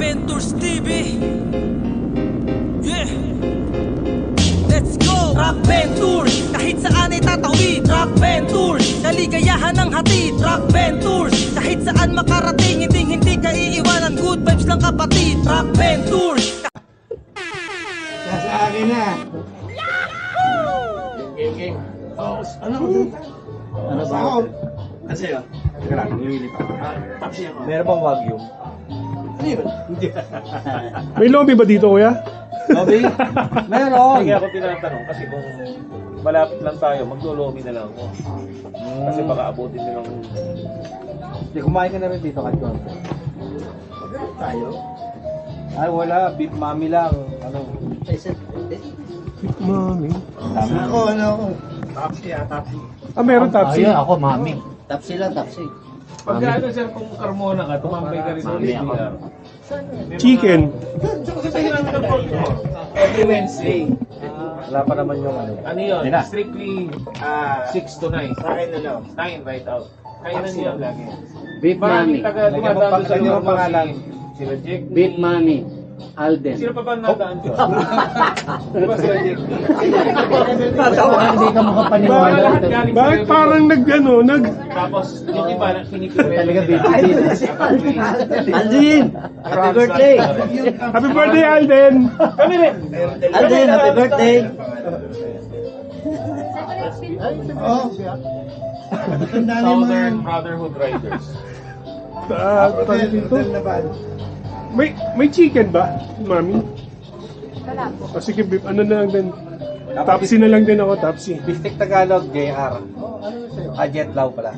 Ventures TV. Yeah. Let's go! Rock Ventures, kahit saan ay tatawid. Rock Ventures, kaligayahan ng hatid. Rock Ventures, kahit saan makarating, hindi ka iiwanan. Good vibes lang kapatid. Rock Ventures. Nasa akin na. Game. Ano ba ako? Ano sa'yo? Teka lang, namimili pa. Tapsi ako. Meron bang wagyu? Ano yun? May lobby ba dito, kuya? Lobby? Meron! Kaya ako tinatanong kasi kung malapit lang tayo, maglo-lobby na lang ako. Kasi baka abutin nilang... Hindi, kumain ka na rin dito kahit konti. Maganda tayo. Ay, wala. Beef mami lang. Ano? Mami. Ako. Tapsi. Meron tapsi. Ako, mami. Tapsi lang, tapsi. Pagka ano sir, kung Carmona ka, tumambay ka rin sa Mami ako. DDR. Chicken. Kasi namin ng pork mo. Every Wednesday. Wala pa naman yung ano. Ano yun? Yun na. Strictly 6 to 9. Sa akin ano? 9 right out. Kainan niya lagi. Beef mami. Maraming taga dumadaan sa Lagyan mo pangalan. Sila Jake. Beef mami. Alden. Sino pa ba nadaan ko? Di ba sila Jake? Hindi ka makapaniwala. Lahat galing Bakit sa- parang nag. Tapos yung iba na kinipipili. Talaga bibigyan. Alden! Happy birthday! Happy birthday, Alden! Kami rin. Alden, happy birthday! Oo. Tanda naman. Southern Brotherhood Riders. Tawag dito. Hotel na ba? May chicken ba, mami? Wala po. O sige, beef, ano na lang din. Tapsi na lang din ako, tapsi. Bistik Tagalog, JR. Jet Lau pala.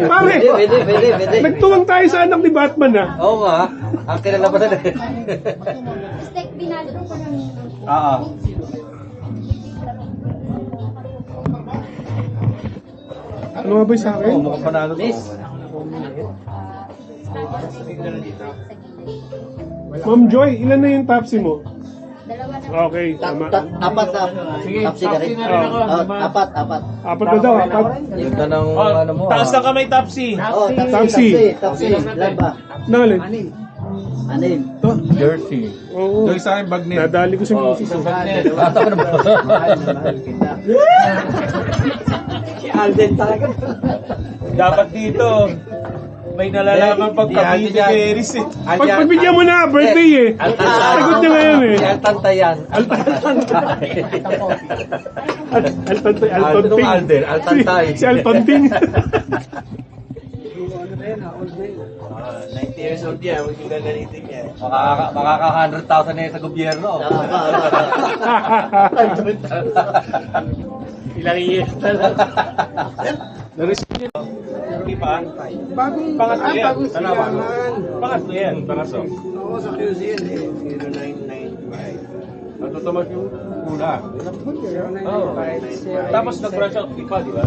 Pare, Pwede. nagtuwang tayo sa anak ni Batman ah. Oo nga. Ang kilala pa na rin. Steak binalo ko ng... Oo. Ano nga ba yung sa akin? Oo, mukhang panalo to. Ma'am Joy, ilan na yung tapsi mo? Dalawa na. Okay, tama. Apat na. Sige, Tapsi ka rin. tapsi na rin ako. Apat. Apat na daw, apat. Ganda ng Oh, ano mo. taas ng kamay tapsi. Oh, Tapsi. Tapsi. Laba. Nalin? Anin. Jersey. Oo. Joy sa akin, bag niya. Nadali ko sa misis. Tatawa na ba? Si Alden talaga. Dapat dito, may nalalaman pag kami ni Beris eh. Pagbigyan mo na, birthday eh. Sagot niya ngayon eh. Altantayan. Altantay, Altonting. Altonting. Alden, Altantay. Si Altonting. 90 years old yan. Huwag yung gagalitin yan. Makaka 100,000 na yun sa gobyerno. Ilang years na lang. Na-receive nyo. Hindi pa. Pangatlo yan. Tanawa. Pangatlo yan. Pangatlo. Oo, sa QC yan eh. 0995. Natutumag yung una. Oh. Tapos nag-branch out ipa, di ba?